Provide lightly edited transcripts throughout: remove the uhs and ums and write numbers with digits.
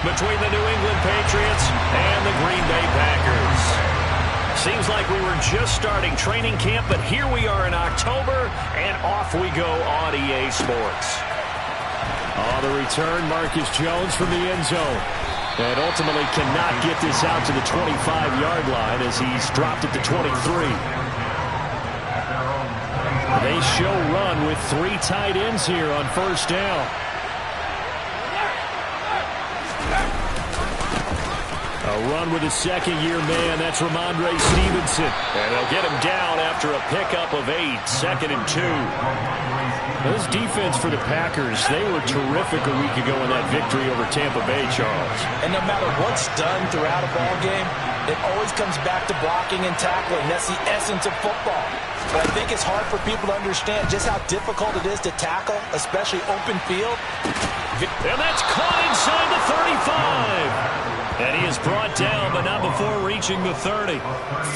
between the New England Patriots and the Green Bay Packers. Seems like we were just starting training camp, but here we are in October, and off we go on EA Sports. On the return, Marcus Jones from the end zone. And ultimately cannot get this out to the 25-yard line as he's dropped at the 23. They show run with 3 tight ends here on first down. A run with a second-year man. That's Ramondre Stevenson. And they'll get him down after a pickup of 8, 2nd and 2. This defense for the Packers, they were terrific a week ago in that victory over Tampa Bay, Charles. And no matter what's done throughout a ball game, it always comes back to blocking and tackling. That's the essence of football. But I think it's hard for people to understand just how difficult it is to tackle, especially open field. And that's caught inside the 35. And he is brought down, but not before reaching the 30.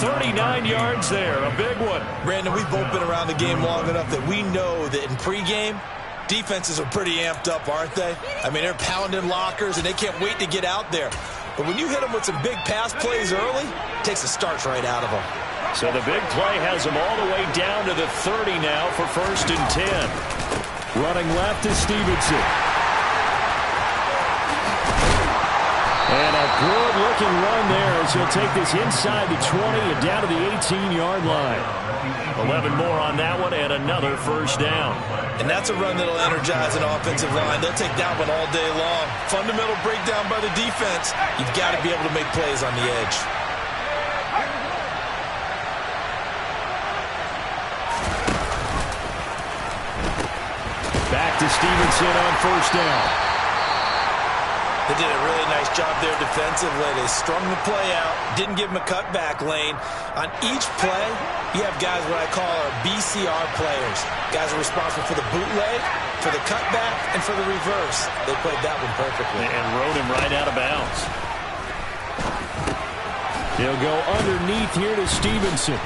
39 yards there, a big one. Brandon, we've both been around the game long enough that we know that in pregame, defenses are pretty amped up, aren't they? I mean, they're pounding lockers, and they can't wait to get out there. But when you hit them with some big pass plays early, it takes the starch right out of them. So the big play has them all the way down to the 30 now for 1st and 10. Running left is Stevenson. And a good-looking run there as he'll take this inside the 20 and down to the 18-yard line. 11 more on that one and another first down. And that's a run that'll energize an offensive line. They'll take that one all day long. Fundamental breakdown by the defense. You've got to be able to make plays on the edge. Back to Stevenson on first down. They did a really nice job there defensively. They strung the play out, didn't give him a cutback lane. On each play, you have guys what I call our BCR players. Guys are responsible for the bootleg, for the cutback, and for the reverse. They played that one perfectly. And rode him right out of bounds. They'll go underneath here to Stevenson.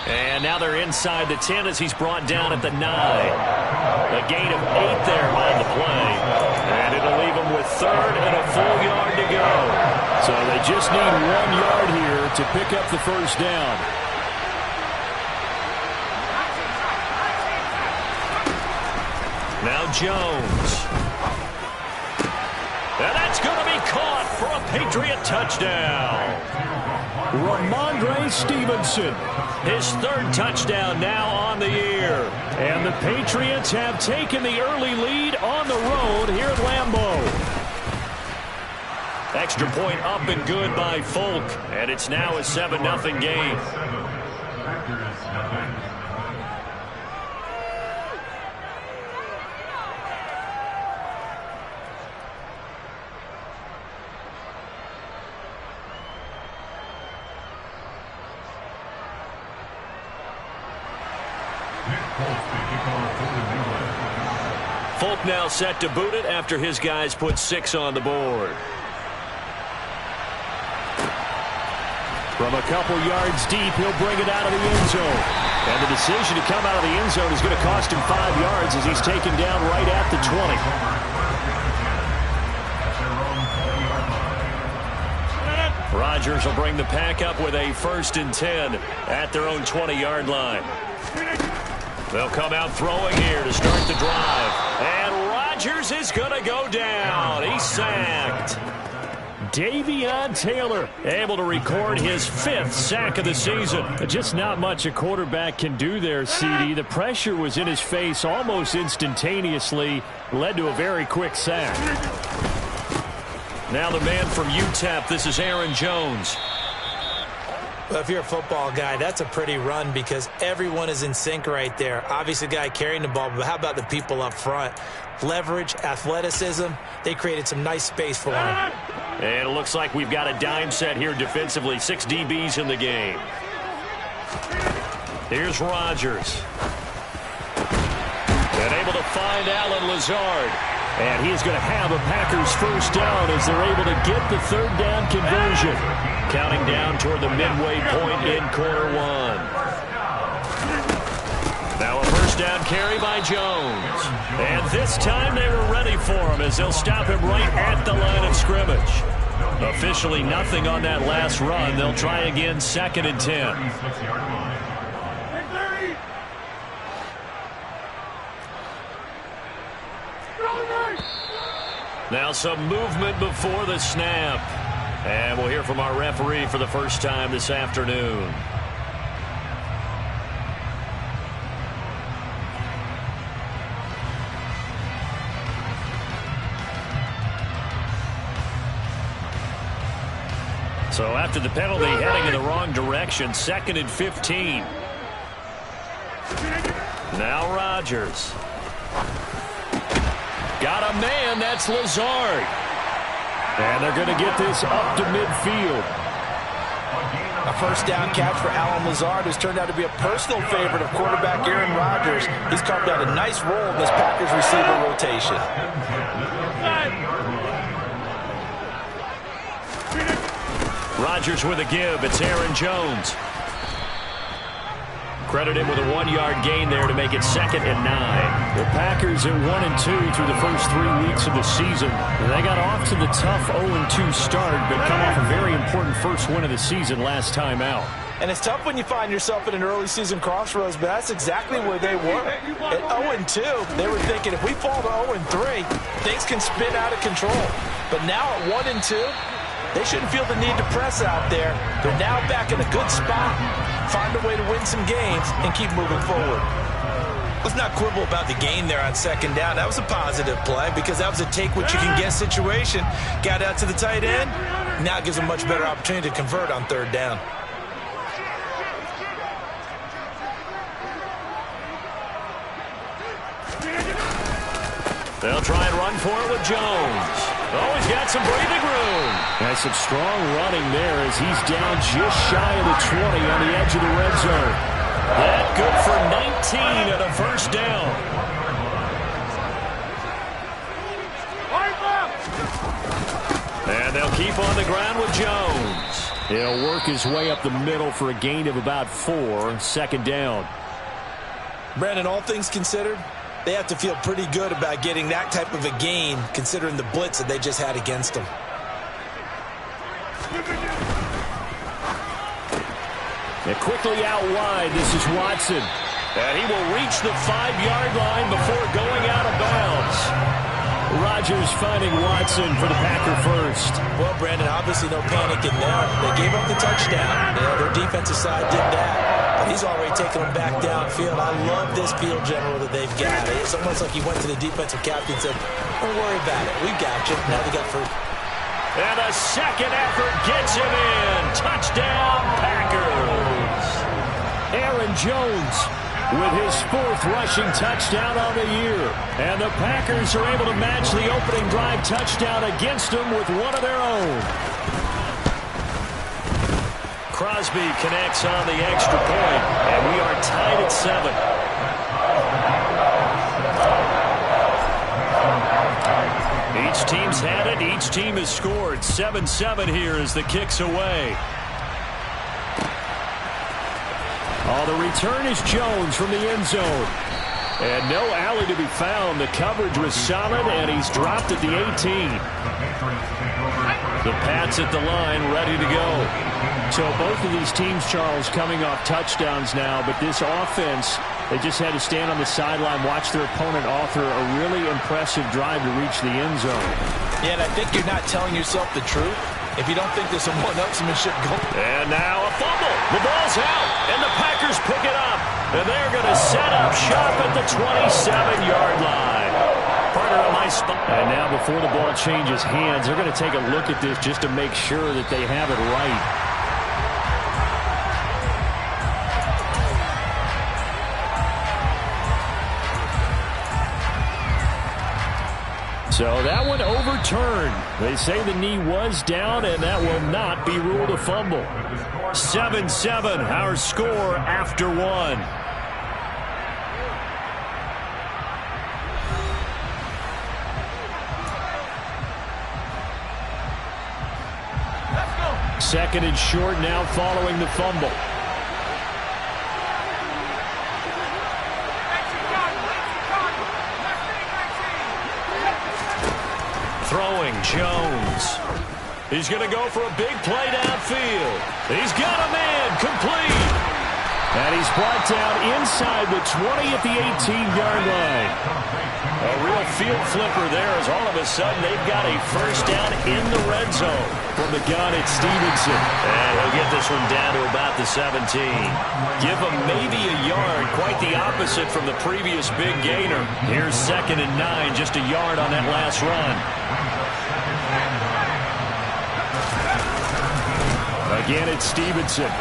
And now they're inside the 10 as he's brought down at the 9. A gain of 8 there on the play. And it'll leave him with 3rd and a full yard to go. So they just need 1 yard here to pick up the first down. Now Jones. And that's going to be caught for a Patriot touchdown. Ramondre Stevenson. His 3rd touchdown now on the year. And the Patriots have taken the early lead on the road here at Lambeau. Extra point up and good by Folk. And it's now a 7-0 game. Folk now set to boot it after his guys put 6 on the board. From a couple yards deep, he'll bring it out of the end zone. And the decision to come out of the end zone is going to cost him 5 yards as he's taken down right at the 20. Rodgers will bring the pack up with a 1st and 10 at their own 20-yard line. They'll come out throwing here to start the drive. And Rodgers is going to go down. He's sacked. Davion Taylor able to record his 5th sack of the season. Just not much a quarterback can do there, CD. The pressure was in his face almost instantaneously. Led to a very quick sack. Now the man from UTEP, this is Aaron Jones. Well, if you're a football guy, that's a pretty run because everyone is in sync right there. Obviously, the guy carrying the ball, but how about the people up front? Leverage, athleticism, they created some nice space for him. And it looks like we've got a dime set here defensively. 6 DBs in the game. Here's Rodgers. And able to find Allen Lazard. And he's going to have a Packers first down as they're able to get the 3rd down conversion. Counting down toward the midway point in quarter 1. Now a 1st down carry by Jones. And this time they were ready for him as they'll stop him right at the line of scrimmage. Officially nothing on that last run. They'll try again, 2nd and 10. Now some movement before the snap. And we'll hear from our referee for the first time this afternoon. So after the penalty, heading in the wrong direction, 2nd and 15. Now Rodgers. Got a man, that's Lazard. And they're going to get this up to midfield. A first down catch for Allen Lazard, who's turned out to be a personal favorite of quarterback Aaron Rodgers. He's carved out a nice role in this Packers receiver rotation. Rodgers with a give. It's Aaron Jones. Credit him with a 1-yard gain there to make it 2nd and 9. The Packers at 1-2 through the first 3 weeks of the season. They got off to the tough 0-2 start, but come off a very important first win of the season last time out. And it's tough when you find yourself at an early season crossroads, but that's exactly where they were. At 0-2, they were thinking if we fall to 0-3, things can spin out of control. But now at 1-2, they shouldn't feel the need to press out there. They're now back in a good spot. Find a way to win some games and keep moving forward. Let's not quibble about the gain there on 2nd down. That was a positive play because that was a take-what-you-can-get situation. Got out to the tight end. Now it gives them a much better opportunity to convert on 3rd down. They'll try and run for it with Jones. Oh, he's got some breathing room. That's some strong running there as he's down just shy of the 20 on the edge of the red zone. That good for 19 at a first down. And they'll keep on the ground with Jones. He'll work his way up the middle for a gain of about 4, 2nd down. Brandon, all things considered, they have to feel pretty good about getting that type of a gain, considering the blitz that they just had against them. And quickly out wide, this is Watson. And he will reach the 5-yard line before going out of bounds. Rodgers finding Watson for the Packer first. Well, Brandon, obviously no panic in there. They gave up the touchdown. Their defensive side did that. But he's already taken them back downfield. I love this field general that they've got. It's almost like he went to the defensive captain and said, don't worry about it. We got you. Now they got first. And a second effort gets him in. Touchdown, Packers. Aaron Jones with his 4th rushing touchdown on the year. And the Packers are able to match the opening drive touchdown against them with one of their own. Crosby connects on the extra point, and we are tied at 7. Each team's had it. Each team has scored. 7-7 here as the kick's away. Oh, the return is Jones from the end zone. And no alley to be found. The coverage was solid, and he's dropped at the 18. The Pats at the line, ready to go. So both of these teams, Charles, coming off touchdowns now, but this offense, they just had to stand on the sideline, watch their opponent author a really impressive drive to reach the end zone. Yeah, and I think you're not telling yourself the truth if you don't think there's some one-upsmanship going. And now a fumble. The ball's out, and the Packers pick it up. And they're going to set up shop at the 27-yard line. Partner on my spot. And now before the ball changes hands, they're going to take a look at this just to make sure that they have it right. So that one overturned. They say the knee was down, and that will not be ruled a fumble. 7-7, our score after 1. Second and short now following the fumble. Jones. He's going to go for a big play downfield. He's got a man, complete. And he's brought down inside the 20 at the 18-yard line. A real field flipper there as all of a sudden they've got a first down in the red zone. From the gun, it's Stevenson. And he'll get this one down to about the 17. Give him maybe a yard, quite the opposite from the previous big gainer. Here's 2nd and 9, just a yard on that last run. Again, it's Stevenson.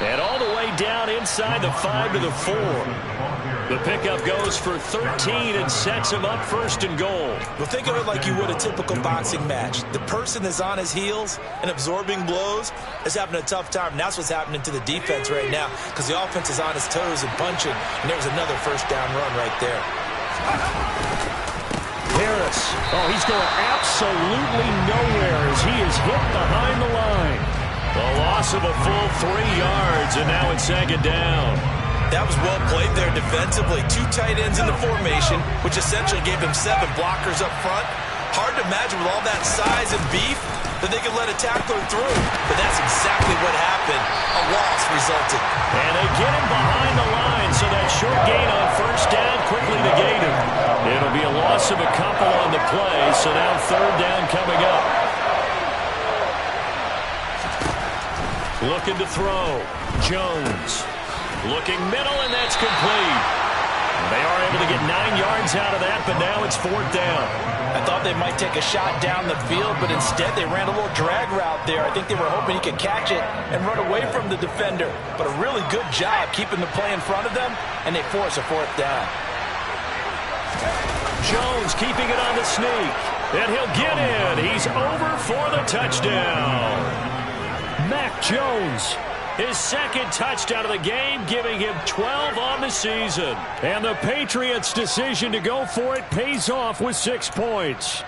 And all the way down inside the 5 to the 4. The pickup goes for 13 and sets him up 1st and goal. Well, think of it like you would a typical boxing match. The person that's on his heels and absorbing blows is having a tough time. And that's what's happening to the defense right now because the offense is on his toes and punching. And there's another first down run right there. Harris. Oh, he's going absolutely nowhere as he is hit behind the line. The loss of a full 3 yards, and now it's 2nd down. That was well played there defensively. 2 tight ends in the formation, which essentially gave him 7 blockers up front. Hard to imagine with all that size and beef that they could let a tackler through. But that's exactly what happened. A loss resulted. And they get him behind the line, so that short gain on 1st down quickly negated. It'll be a loss of a couple on the play, so now 3rd down coming up. Looking to throw. Jones. Looking middle, and that's complete. They are able to get 9 yards out of that, but now it's 4th down. I thought they might take a shot down the field, but instead they ran a little drag route there. I think they were hoping he could catch it and run away from the defender. But a really good job keeping the play in front of them, and they force a 4th down. Jones keeping it on the sneak, and he'll get in. He's over for the touchdown. Mac Jones. His 2nd touchdown of the game, giving him 12 on the season. And the Patriots' decision to go for it pays off with 6 points.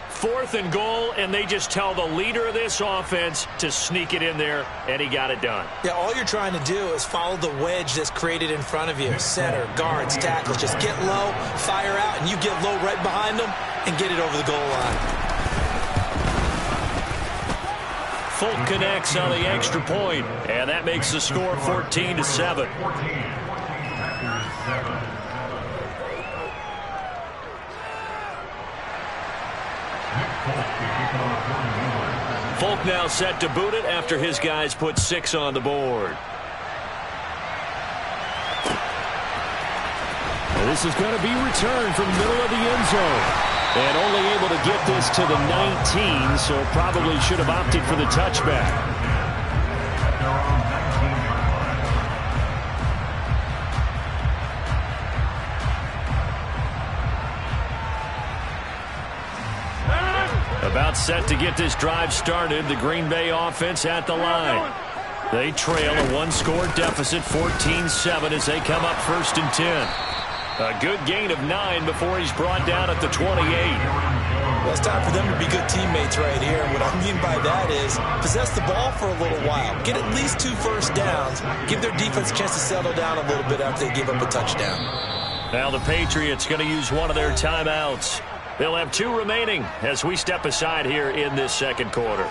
4th and goal, and they just tell the leader of this offense to sneak it in there, and he got it done. Yeah, all you're trying to do is follow the wedge that's created in front of you. Center, guards, tackles. Just get low, fire out, and you get low right behind them and get it over the goal line. Folk connects on the extra point, and that makes the score 14-7. Folk now set to boot it after his guys put 6 on the board. This is going to be returned from the middle of the end zone. And only able to get this to the 19, so probably should have opted for the touchback. About set to get this drive started, the Green Bay offense at the line. They trail a 1-score deficit, 14-7, as they come up 1st and 10. A good gain of 9 before he's brought down at the 28. Well, it's time for them to be good teammates right here. And what I mean by that is possess the ball for a little while. Get at least 2 first downs. Give their defense a chance to settle down a little bit after they give up a touchdown. Now the Patriots going to use one of their timeouts. They'll have 2 remaining as we step aside here in this 2nd quarter.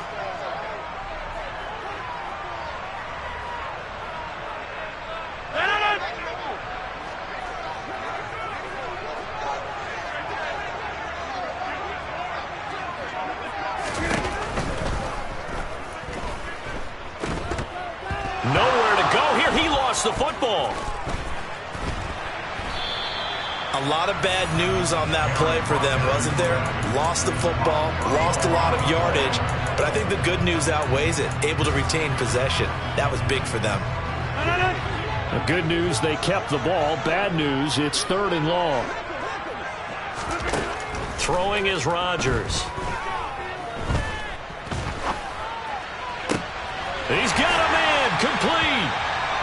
Nowhere to go here. He lost the football. A lot of bad news on that play for them, wasn't there? Lost the football, lost a lot of yardage, but I think the good news outweighs it. Able to retain possession. That was big for them. The good news, they kept the ball. Bad news, it's 3rd and long. Throwing is Rodgers. He's got a man, complete.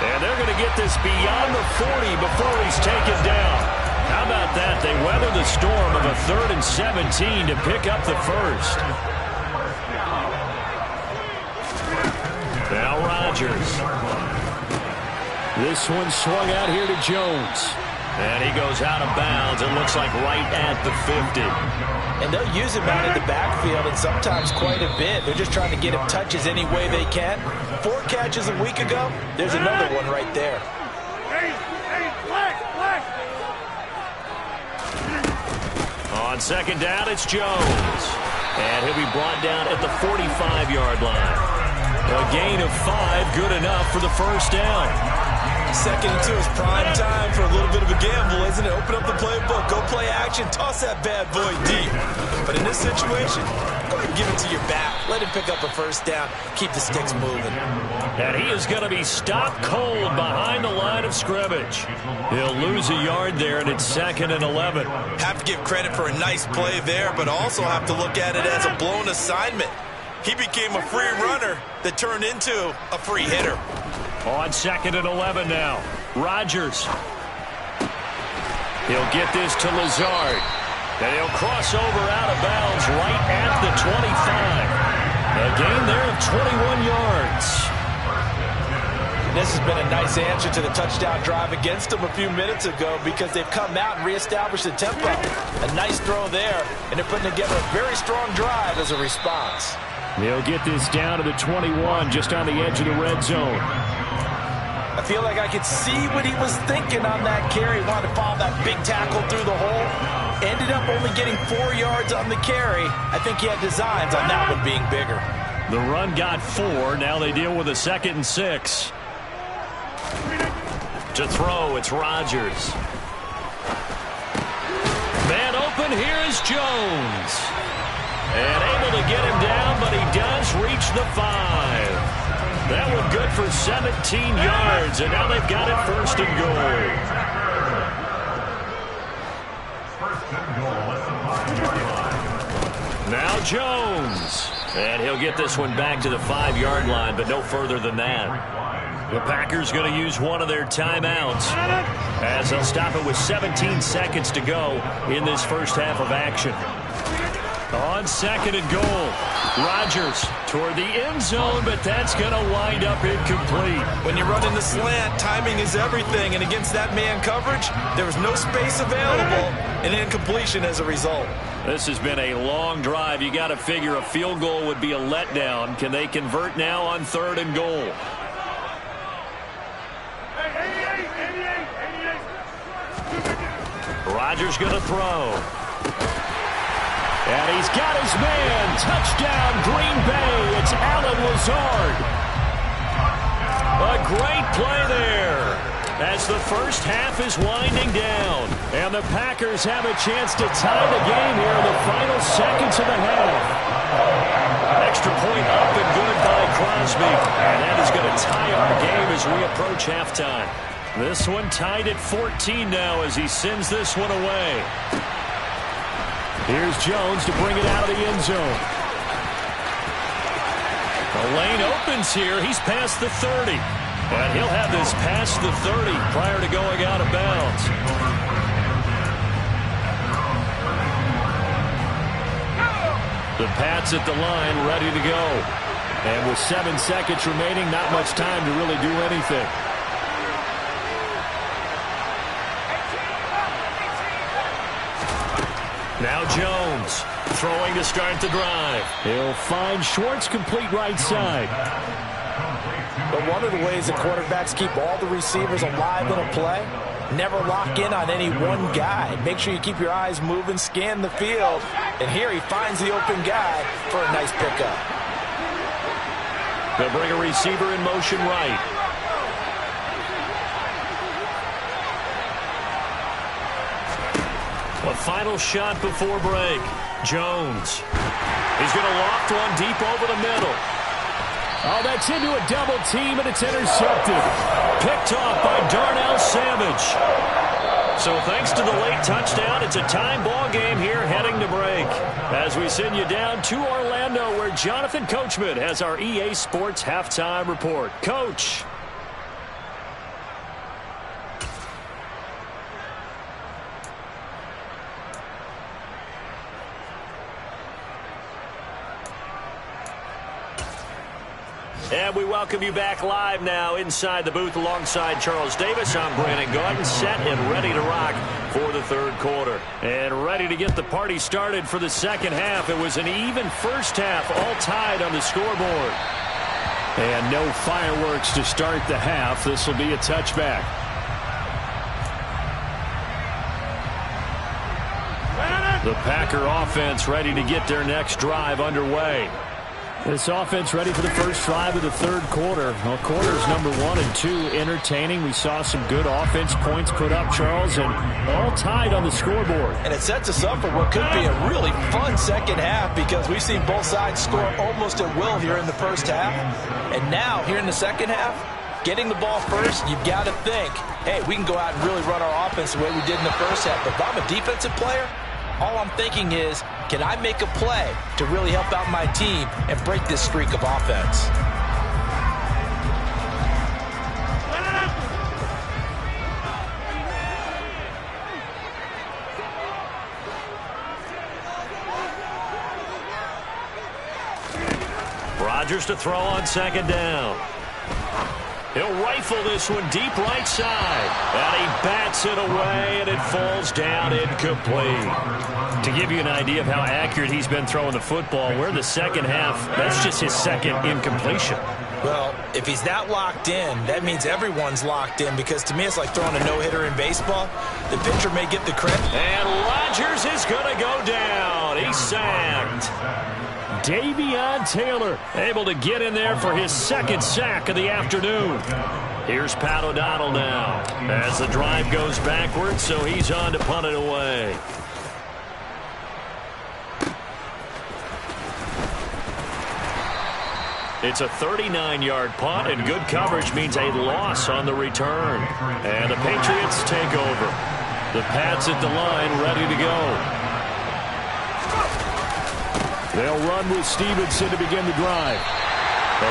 And they're going to get this beyond the 40 before he's taken down. How about that? They weather the storm of a 3rd and 17 to pick up the 1st. Now Rodgers. This one swung out here to Jones. And he goes out of bounds. It looks like right at the 50. And they'll use him out in the backfield, and sometimes quite a bit. They're just trying to get him touches any way they can. 4 catches a week ago. There's another one right there. On second down, it's Jones. And he'll be brought down at the 45-yard line. A gain of 5, good enough for the first down. 2nd and 2 is prime time for a little bit of a gamble, isn't it? Open up the playbook, go play action, toss that bad boy deep. But in this situation, go ahead and give it to your back. Let him pick up a first down, keep the sticks moving. And he is going to be stopped cold behind the line of scrimmage. He'll lose a yard there, and it's 2nd and 11. Have to give credit for a nice play there, but also have to look at it as a blown assignment. He became a free runner that turned into a free hitter. On 2nd and 11 now. Rodgers. He'll get this to Lazard. And he'll cross over out of bounds right at the 25. A gain there of 21 yards. This has been a nice answer to the touchdown drive against them a few minutes ago because they've come out and reestablished the tempo. A nice throw there, and they're putting together a very strong drive as a response. They'll get this down to the 21, just on the edge of the red zone. I feel like I could see what he was thinking on that carry. He wanted to follow that big tackle through the hole. Ended up only getting 4 yards on the carry. I think he had designs on that one being bigger. The run got 4. Now they deal with a 2nd and 6. To throw, it's Rodgers. Man open, here is Jones. And able to get him down, but he does reach the 5. That one good for 17 yards, and now they've got it 1st and goal. Now Jones. And he'll get this one back to the 5-yard line, but no further than that. The Packers going to use one of their timeouts as they'll stop it with 17 seconds to go in this first half of action. On 2nd and goal, Rodgers toward the end zone, but that's going to wind up incomplete. When you're running the slant, timing is everything, and against that man coverage, there was no space available, and incompletion as a result. This has been a long drive. You got to figure a field goal would be a letdown. Can they convert now on 3rd and goal? Rodgers going to throw. And he's got his man. Touchdown, Green Bay. It's Allen Lazard. A great play there as the first half is winding down. And the Packers have a chance to tie the game here in the final seconds of the half. Extra point up and good by Crosby. And that is going to tie our game as we approach halftime. This one tied at 14 now as he sends this one away. Here's Jones to bring it out of the end zone. The lane opens here. He's past the 30. And he'll have this past the 30 prior to going out of bounds. The Pats at the line ready to go. And with 7 seconds remaining, not much time to really do anything. Now Jones throwing to start the drive. He'll find Schwartz complete right side. But one of the ways that quarterbacks keep all the receivers alive in a play, never lock in on any one guy. Make sure you keep your eyes moving, scan the field. And here he finds the open guy for a nice pickup. They'll bring a receiver in motion right. A final shot before break. Jones. He's going to loft one deep over the middle. Oh, that's into a double team, and it's intercepted. Picked off by Darnell Savage. So thanks to the late touchdown, it's a time ball game here heading to break. As we send you down to Orlando, where Jonathan Coachman has our EA Sports halftime report. Coach. And we welcome you back live now inside the booth alongside Charles Davis. I'm Brandon Gaudin, set and ready to rock for the third quarter. And ready to get the party started for the second half. It was an even first half, all tied on the scoreboard. And no fireworks to start the half. This will be a touchback. The Packer offense ready to get their next drive underway. This offense ready for the first drive of the third quarter. Well, quarters number 1 and 2 entertaining. We saw some good offense points put up, Charles, and all tied on the scoreboard. And it sets us up for what could be a really fun second half because we've seen both sides score almost at will here in the first half. And now, here in the second half, getting the ball first, you've got to think, hey, we can go out and really run our offense the way we did in the first half. But if I'm a defensive player, all I'm thinking is, can I make a play to really help out my team and break this streak of offense? Rodgers to throw on second down. He'll rifle this one deep right side. And he bats it away, and it falls down incomplete. To give you an idea of how accurate he's been throwing the football, we're in the second half. That's just his second incompletion. Well, if he's that locked in, that means everyone's locked in because to me it's like throwing a no-hitter in baseball. The pitcher may get the credit. And Rodgers is going to go down. He's sacked. Davion Taylor able to get in there for his second sack of the afternoon. Here's Pat O'Donnell now as the drive goes backwards, so he's on to punt it away. It's a 39-yard punt, and good coverage means a loss on the return. And the Patriots take over. The Pats at the line ready to go. They'll run with Stevenson to begin the drive.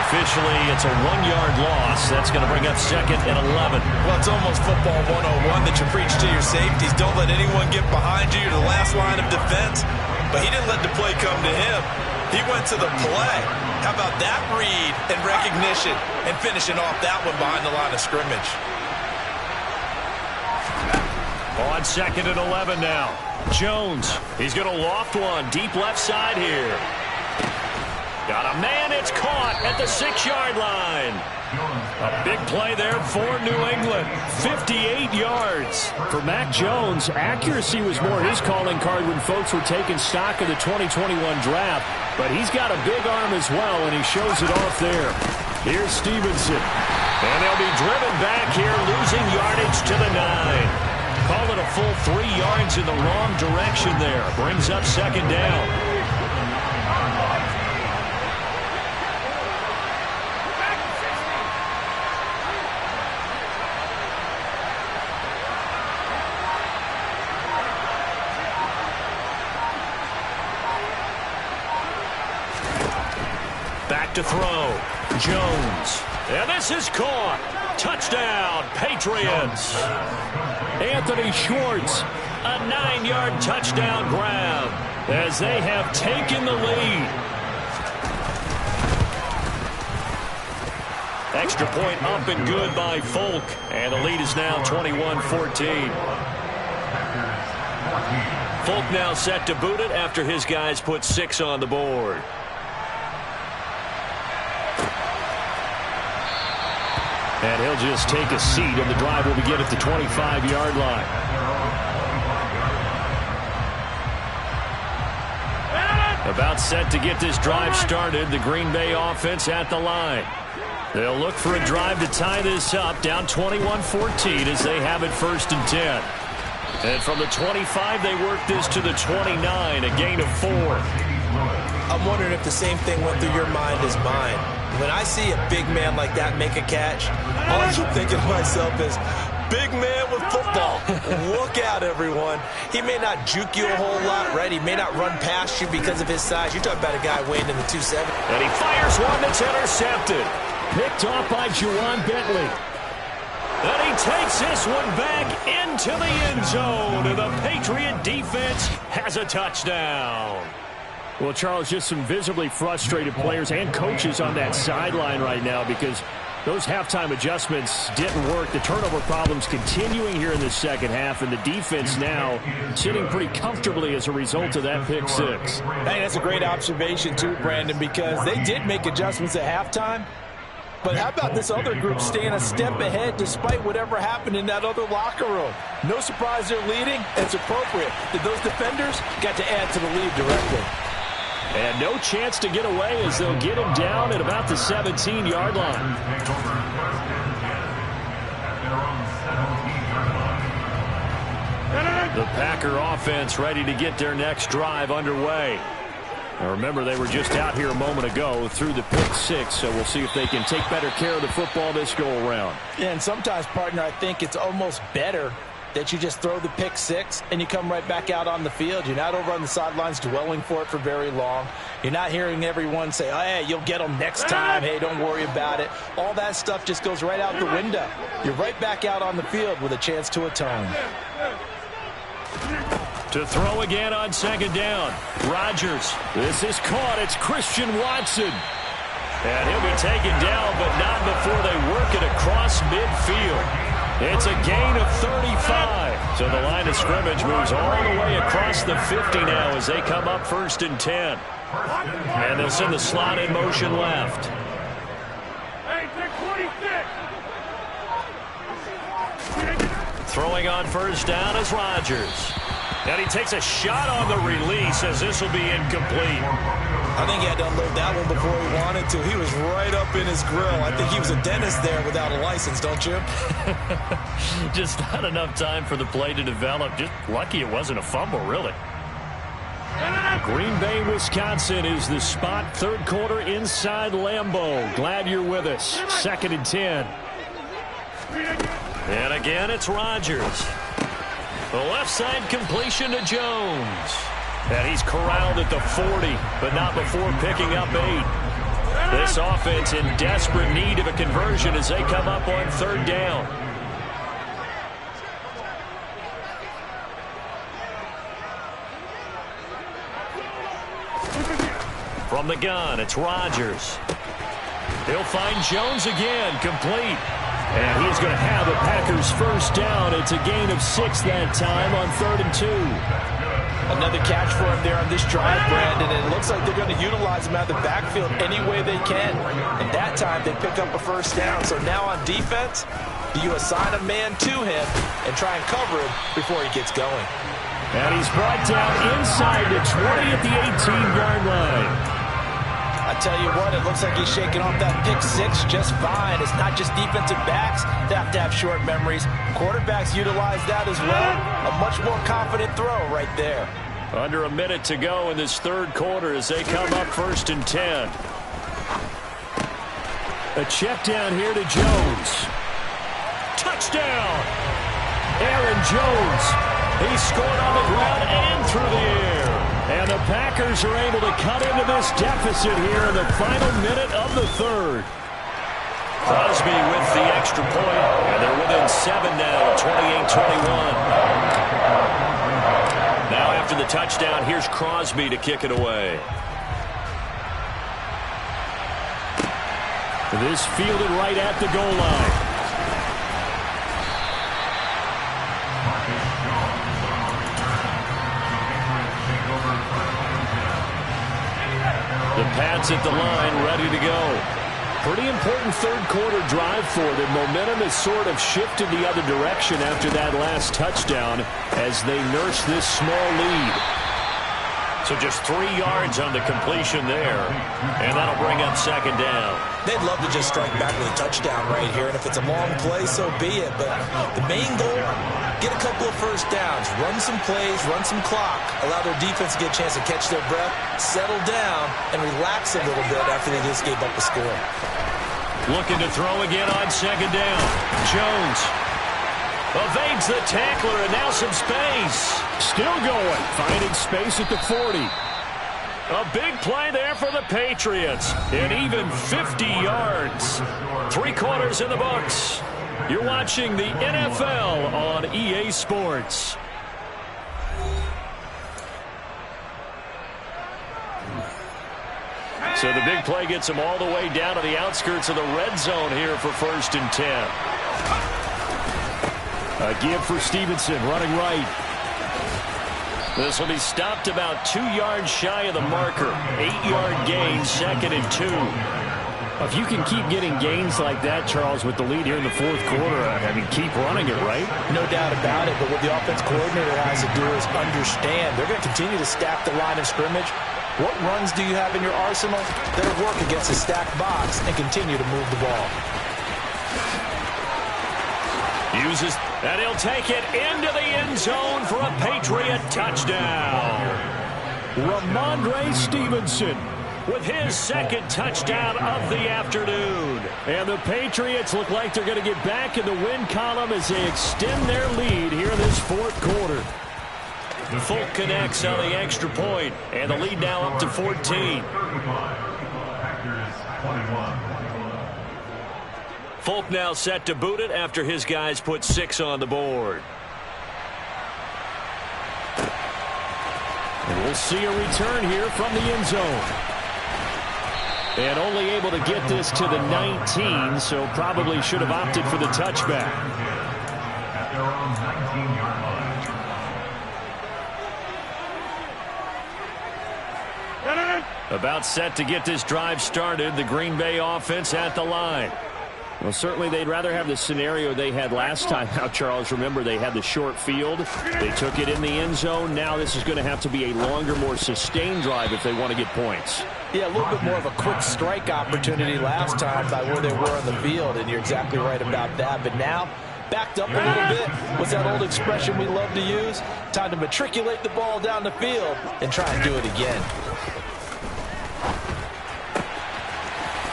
Officially, it's a 1-yard loss. That's going to bring up second and 11. Well, it's almost football 101 that you preach to your safeties. Don't let anyone get behind you. You're the last line of defense. But he didn't let the play come to him. He went to the play. How about that read and recognition and finishing off that one behind the line of scrimmage? On second and 11 now. Jones, he's going to loft one deep left side here. Got a man, it's caught at the 6-yard line. A big play there for New England. 58 yards. For Mac Jones, accuracy was more his calling card when folks were taking stock of the 2021 draft. But he's got a big arm as well, and he shows it off there. Here's Stevenson. And they'll be driven back here, losing yardage to the 9. Call it a full 3 yards in the wrong direction there. Brings up second down. Back to throw. Jones. And this is caught. Touchdown, Patriots. Anthony Schwartz. A 9-yard touchdown grab as they have taken the lead. Extra point up and good by Folk. And the lead is now 21-14. Folk now set to boot it after his guys put 6 on the board. And he'll just take a seat, and the drive will begin at the 25-yard line. About set to get this drive started, the Green Bay offense at the line. They'll look for a drive to tie this up, down 21-14 as they have it first and 10. And from the 25, they work this to the 29, a gain of 4. I'm wondering if the same thing went through your mind as mine. When I see a big man like that make a catch, all I keep thinking to myself is, big man with football. Look out, everyone. He may not juke you a whole lot, right? He may not run past you because of his size. You're talking about a guy weighing in the 270. And he fires one that's intercepted. Picked off by Juwan Bentley. And he takes this one back into the end zone. And the Patriot defense has a touchdown. Well, Charles, just some visibly frustrated players and coaches on that sideline right now because those halftime adjustments didn't work. The turnover problems continuing here in the second half, and the defense now sitting pretty comfortably as a result of that pick six. Hey, that's a great observation too, Brandon, because they did make adjustments at halftime. But how about this other group staying a step ahead despite whatever happened in that other locker room? No surprise they're leading. It's appropriate that those defenders got to add to the lead directly. And no chance to get away as they'll get him down at about the 17-yard line. The Packer offense ready to get their next drive underway. Now remember, they were just out here a moment ago through the pick six, so we'll see if they can take better care of the football this go-around. Yeah, and sometimes, partner, I think it's almost better that you just throw the pick six and you come right back out on the field. You're not over on the sidelines dwelling for it for very long. You're not hearing everyone say, oh, hey, you'll get them next time. Hey, don't worry about it. All that stuff just goes right out the window. You're right back out on the field with a chance to atone. To throw again on second down. Rodgers. This is caught. It's Christian Watson. And he'll be taken down, but not before they work it across midfield. It's a gain of 35. So the line of scrimmage moves all the way across the 50 now as they come up 1st and 10. And they'll send the slot in motion left. Throwing on first down is Rodgers. And he takes a shot on the release as this will be incomplete. I think he had to unload that one before he wanted to. He was right up in his grill. I think he was a dentist there without a license, don't you? Just not enough time for the play to develop. Just lucky it wasn't a fumble, really. Green Bay, Wisconsin is the spot. Third quarter inside Lambeau. Glad you're with us. 2nd and 10. And again, it's Rodgers. The left side completion to Jones. And he's corralled at the 40, but not before picking up 8. This offense in desperate need of a conversion as they come up on 3rd down. From the gun, it's Rodgers. He'll find Jones again, complete. And he's going to have the Packers first down. It's a gain of 6 that time on 3rd and 2. Another catch for him there on this drive, Brandon, and it looks like they're going to utilize him out of the backfield any way they can. And that time they pick up a first down. So now on defense, do you assign a man to him and try and cover him before he gets going? And he's brought down inside the 20 at the 18-yard line. I tell you what, it looks like he's shaking off that pick six just fine. It's not just defensive backs that have to have short memories. Quarterbacks utilize that as well. A much more confident throw right there. Under a minute to go in this third quarter as they come up 1st and 10. A check down here to Jones. Touchdown! Aaron Jones. He scored on the ground and through the air. And the Packers are able to cut into this deficit here in the final minute of the third. Crosby with the extra point, and they're within 7 now, 28-21. Now after the touchdown, here's Crosby to kick it away. This fielded right at the goal line. The Pats at the line, ready to go. Pretty important third quarter drive for them. Momentum has sort of shifted the other direction after that last touchdown as they nurse this small lead. So just 3 yards on the completion there, and that'll bring up 2nd down. They'd love to just strike back with a touchdown right here, and if it's a long play, so be it. But the main goal, get a couple of first downs, run some plays, run some clock, allow their defense to get a chance to catch their breath, settle down, and relax a little bit after they just gave up a score. Looking to throw again on 2nd down. Jones evades the tackler, and now some space. Still going, finding space at the 40. A big play there for the Patriots. And even 50 yards. 3 quarters in the books. You're watching the NFL on EA Sports. So the big play gets him all the way down to the outskirts of the red zone here for 1st and 10. A give for Stevenson, running right. This will be stopped about 2 yards shy of the marker. 8-yard gain, 2nd and 2. If you can keep getting gains like that, Charles, with the lead here in the 4th quarter, I mean, keep running it, right? No doubt about it, but what the offense coordinator has to do is understand they're going to continue to stack the line of scrimmage. What runs do you have in your arsenal that'll work against a stacked box and continue to move the ball? Uses, and he'll take it into the end zone for a Patriot touchdown. Ramondre Stevenson with his 2nd touchdown of the afternoon. And the Patriots look like they're going to get back in the win column as they extend their lead here in this 4th quarter. Folk connects on the extra point, and the lead now up to 14. Folk now set to boot it after his guys put 6 on the board. And we'll see a return here from the end zone. And only able to get this to the 19, so probably should have opted for the touchback. At their own 19-yard line. About set to get this drive started, the Green Bay offense at the line. Well, certainly they'd rather have the scenario they had last time. Now, Charles, remember, they had the short field. They took it in the end zone. Now this is going to have to be a longer, more sustained drive if they want to get points. Yeah, a little bit more of a quick strike opportunity last time by where they were on the field, and you're exactly right about that. But now, backed up a little bit. What's that old expression we love to use? Time to matriculate the ball down the field and try and do it again.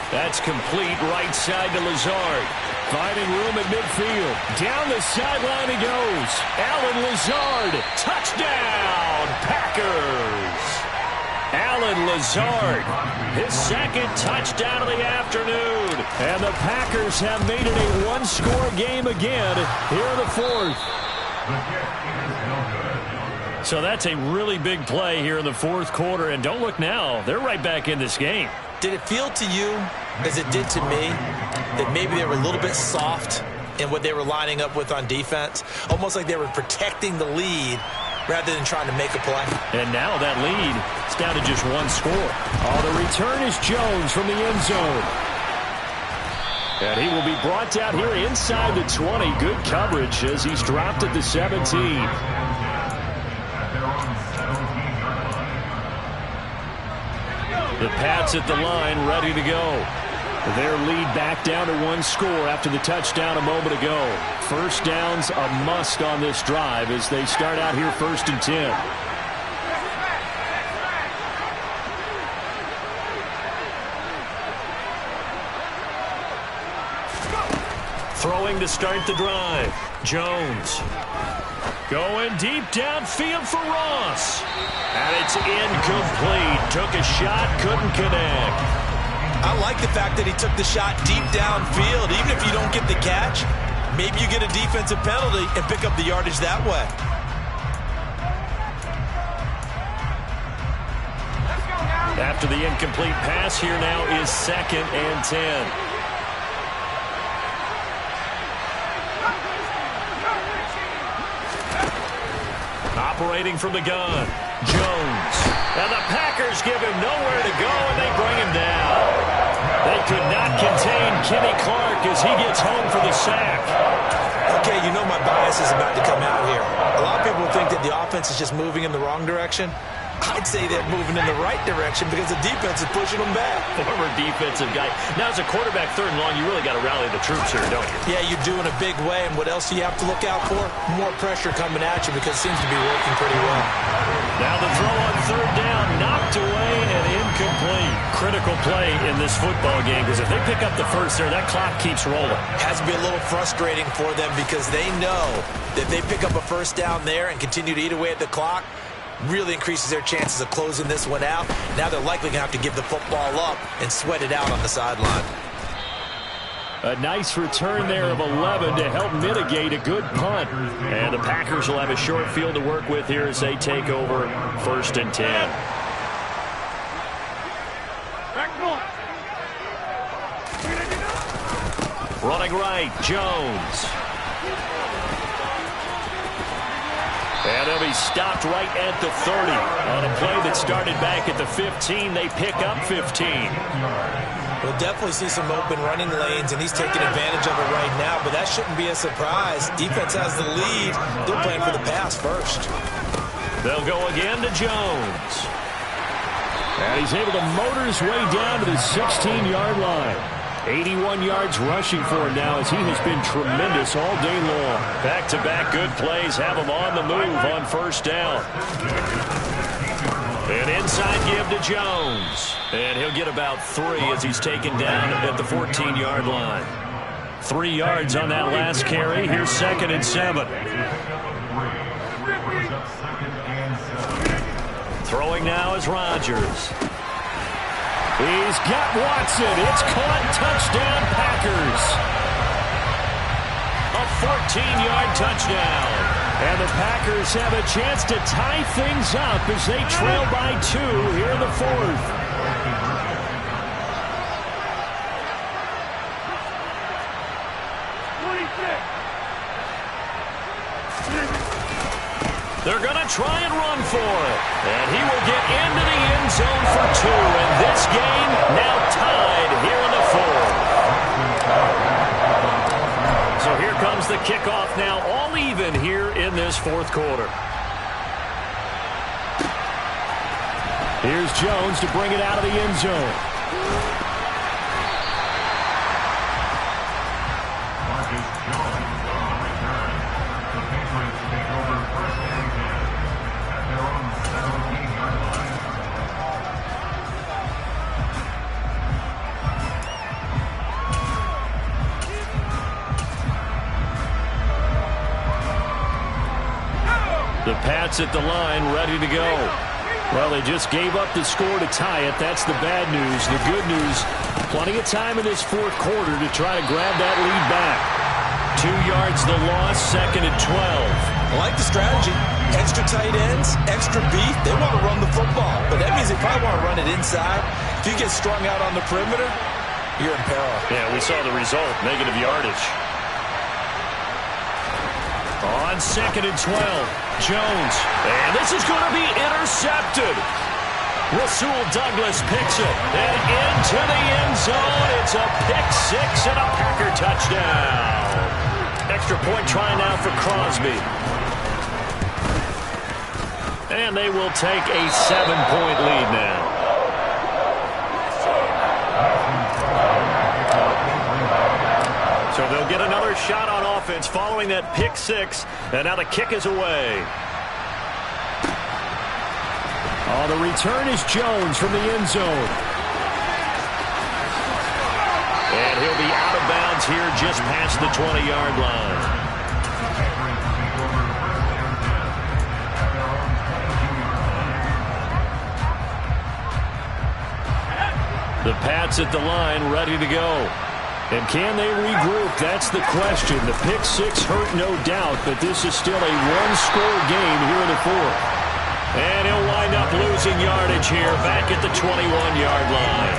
That's complete right side to Lazard. Finding room at midfield. Down the sideline he goes. Allen Lazard. Touchdown, Packers. Allen Lazard. His 2nd touchdown of the afternoon. And the Packers have made it a one-score game again here in the 4th. So that's a really big play here in the 4th quarter. And don't look now. They're right back in this game. Did it feel to you, as it did to me, that maybe they were a little bit soft in what they were lining up with on defense? Almost like they were protecting the lead rather than trying to make a play. And now that lead is down to just 1 score. Oh, the return is Jones from the end zone. And he will be brought down here inside the 20. Good coverage as he's dropped at the 17. The Pats at the line, ready to go. Their lead back down to 1 score after the touchdown a moment ago. First down's a must on this drive as they start out here 1st and 10. Throwing to start the drive. Jones. Going deep downfield for Ross. And it's incomplete. Took a shot, couldn't connect. I like the fact that he took the shot deep downfield. Even if you don't get the catch, maybe you get a defensive penalty and pick up the yardage that way. After the incomplete pass, here now is 2nd and 10. Operating from the gun, Jones. And the Packers give him nowhere to go, and they bring him down. They could not contain Kenny Clark as he gets home for the sack. Okay, you know my bias is about to come out here. A lot of people think that the offense is just moving in the wrong direction. I'd say they're moving in the right direction because the defense is pushing them back. Former defensive guy. Now, as a quarterback, 3rd and long, you really got to rally the troops here, don't you? Yeah, you do in a big way. And what else do you have to look out for? More pressure coming at you because it seems to be working pretty well. Now the throw on 3rd down, knocked away and incomplete. Critical play in this football game because if they pick up the first there, that clock keeps rolling. Has to be a little frustrating for them because they know that if they pick up a first down there and continue to eat away at the clock, really increases their chances of closing this one out. Now they're likely going to have to give the football up and sweat it out on the sideline. A nice return there of 11 to help mitigate a good punt. And the Packers will have a short field to work with here as they take over 1st and 10. Running right, Jones. And they'll be stopped right at the 30. On a play that started back at the 15, they pick up 15. We'll definitely see some open running lanes, and he's taking advantage of it right now, but that shouldn't be a surprise. Defense has the lead. They're playing for the pass first. They'll go again to Jones. And he's able to motor his way down to the 16-yard line. 81 yards rushing for him now as he has been tremendous all day long. Back-to-back good plays have him on the move on first down. An inside give to Jones. And he'll get about 3 as he's taken down at the 14-yard line. 3 yards on that last carry. Here's 2nd and 7. Throwing now is Rodgers. He's got Watson. It's caught. Touchdown, Packers. A 14-yard touchdown. And the Packers have a chance to tie things up as they trail by 2 here in the 4th. They're going to try and run for it. And he will get into the end zone for 2. And this game now tied here in the 4th. So here comes the kickoff now, all even here in this 4th quarter. Here's Jones to bring it out of the end zone. The Pats at the line, ready to go. Well, they just gave up the score to tie it. That's the bad news. The good news, plenty of time in this 4th quarter to try to grab that lead back. 2 yards the loss, 2nd and 12. I like the strategy. Extra tight ends, extra beef. They want to run the football, but that means they probably want to run it inside. If you get strung out on the perimeter, you're in peril. Yeah, we saw the result, negative yardage. On 2nd and 12, Jones. And this is going to be intercepted. Rasul Douglas picks it. And into the end zone. It's a pick 6 and a Packer touchdown. Extra point try now for Crosby. And they will take a 7-point lead now. So they'll get another shot on offense following that pick 6. And now the kick is away. Oh, the return is Jones from the end zone. And he'll be out of bounds here just past the 20-yard line. The Pats at the line, ready to go. And can they regroup? That's the question. The pick 6 hurt, no doubt, but this is still a one-score game here in the 4th. And he'll wind up losing yardage here back at the 21-yard line.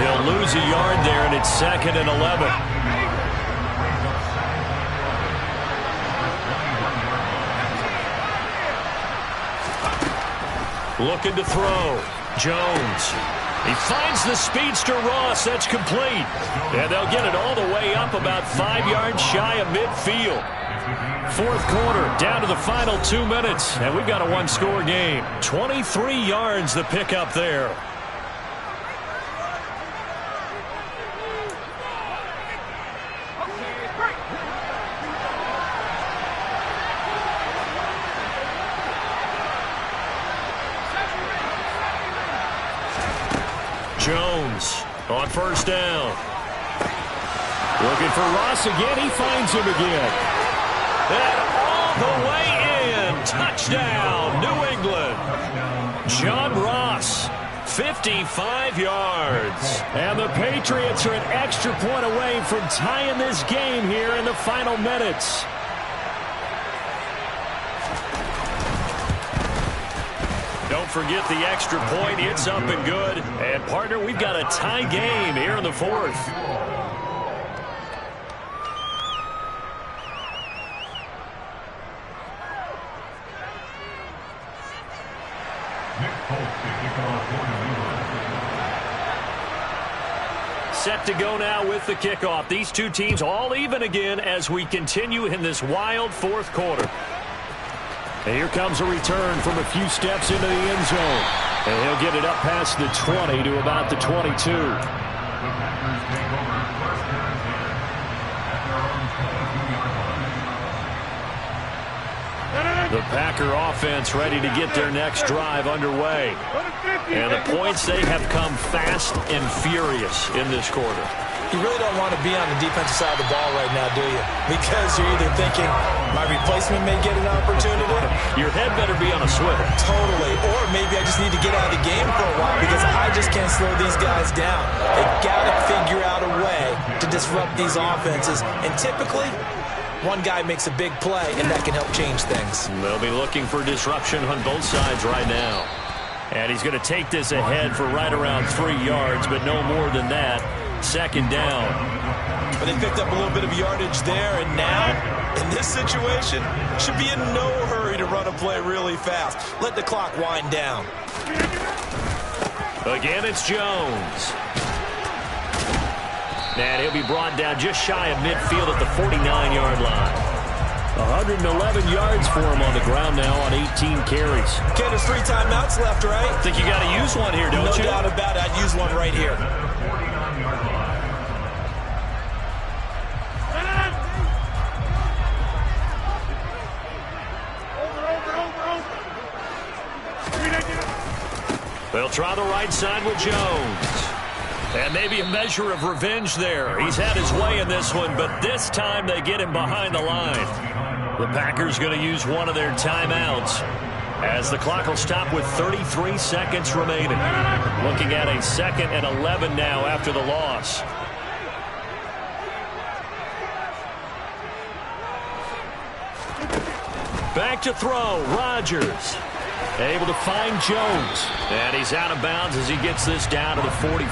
He'll lose a yard there, and it's 2nd and 11. Looking to throw. Jones. He finds the speedster Ross. That's complete. And they'll get it all the way up about 5 yards shy of midfield. 4th quarter, down to the final 2 minutes. And we've got a one-score game. 23 yards the pickup there. Jones on first down. Looking for Ross again. He finds him again. And all the way in. Touchdown, New England. John Ross, 55 yards. And the Patriots are an extra point away from tying this game here in the final minutes. forget the extra point. It's up and good. And, partner, we've got a tie game here in the fourth. Set to go now with the kickoff. These two teams all even again as we continue in this wild fourth quarter. And here comes a return from a few steps into the end zone. And he'll get it up past the 20 to about the 22. The Packer offense ready to get their next drive underway. And the points, they have come fast and furious in this quarter. You really don't want to be on the defensive side of the ball right now, do you? Because you're either thinking, my replacement may get an opportunity. Your head better be on a swivel. Totally. Or maybe I just need to get out of the game for a while because I just can't slow these guys down. They've got to figure out a way to disrupt these offenses. And typically, one guy makes a big play, and that can help change things. They'll be looking for disruption on both sides right now. And he's going to take this ahead for right around 3 yards, but no more than that. Second down. But they picked up a little bit of yardage there, and now, in this situation, should be in no hurry to run a play really fast. Let the clock wind down. Again, it's Jones. And he'll be brought down just shy of midfield at the 49-yard line. 111 yards for him on the ground now on 18 carries. Okay, there's 3 timeouts left, right? I think you got to use one here, don't you? No doubt about it. I'd use one right here. They'll try the right side with Jones. And maybe a measure of revenge there. He's had his way in this one, but this time they get him behind the line. The Packers going to use one of their timeouts as the clock will stop with 33 seconds remaining. Looking at a 2nd and 11 now after the loss. Back to throw, Rodgers. Able to find Jones. And he's out of bounds as he gets this down to the 45.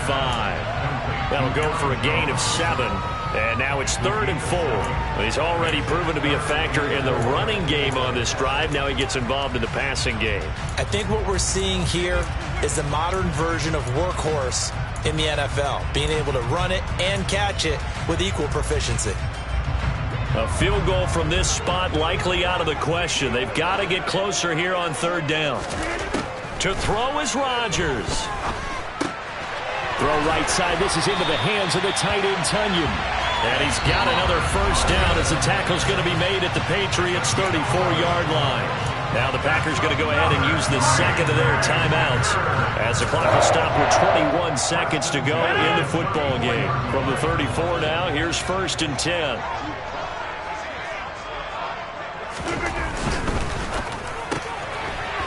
That'll go for a gain of 7. And now it's 3rd and 4. He's already proven to be a factor in the running game on this drive. Now he gets involved in the passing game. I think what we're seeing here is the modern version of workhorse in the NFL. Being able to run it and catch it with equal proficiency. A field goal from this spot likely out of the question. They've got to get closer here on 3rd down. To throw is Rodgers. Throw right side. This is into the hands of the tight end, Tunyon. And he's got another 1st down as the tackle's going to be made at the Patriots' 34-yard line. Now the Packers going to go ahead and use the 2nd of their timeouts as the clock will stop with 21 seconds to go in the football game. From the 34 now, here's 1st and 10.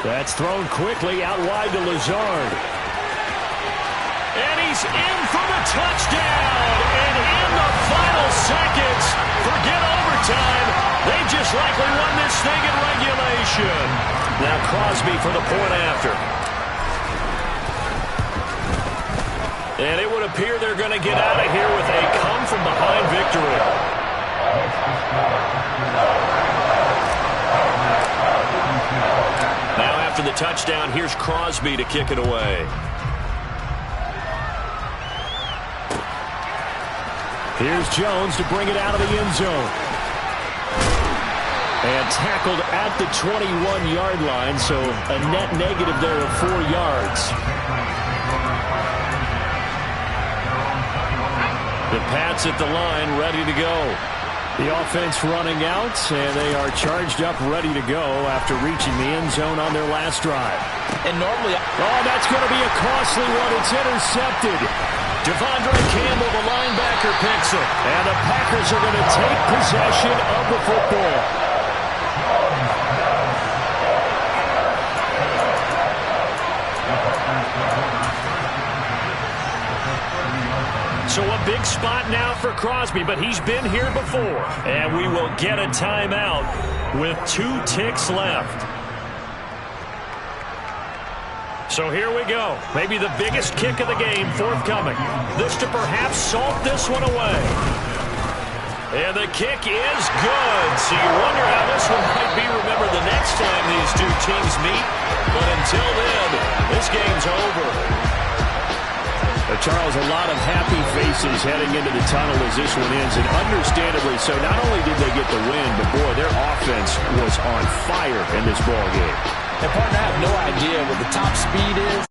That's thrown quickly out wide to Lazard. And he's in for the touchdown. And in the final seconds, forget overtime. They just likely won this thing in regulation. Now Crosby for the point after. And it would appear they're going to get out of here with a come-from-behind victory. Now after the touchdown, here's Crosby to kick it away. Here's Jones to bring it out of the end zone. And tackled at the 21-yard line, so a net negative there of 4 yards. The Pats at the line, ready to go. The offense running out, and they are charged up, ready to go after reaching the end zone on their last drive. And normally... Oh, that's going to be a costly one. It's intercepted. Devondre Campbell, the linebacker, picks it. And the Packers are going to take possession of the football. So a big spot now for Crosby, but he's been here before. And we will get a timeout with 2 ticks left. So here we go. Maybe the biggest kick of the game forthcoming. This to perhaps salt this one away. And the kick is good. So you wonder how this one might be remembered the next time these two teams meet. But until then, this game's over. Charles, a lot of happy faces heading into the tunnel as this one ends, and understandably so. Not only did they get the win, but boy, their offense was on fire in this ball game. And partner, I have no idea what the top speed is,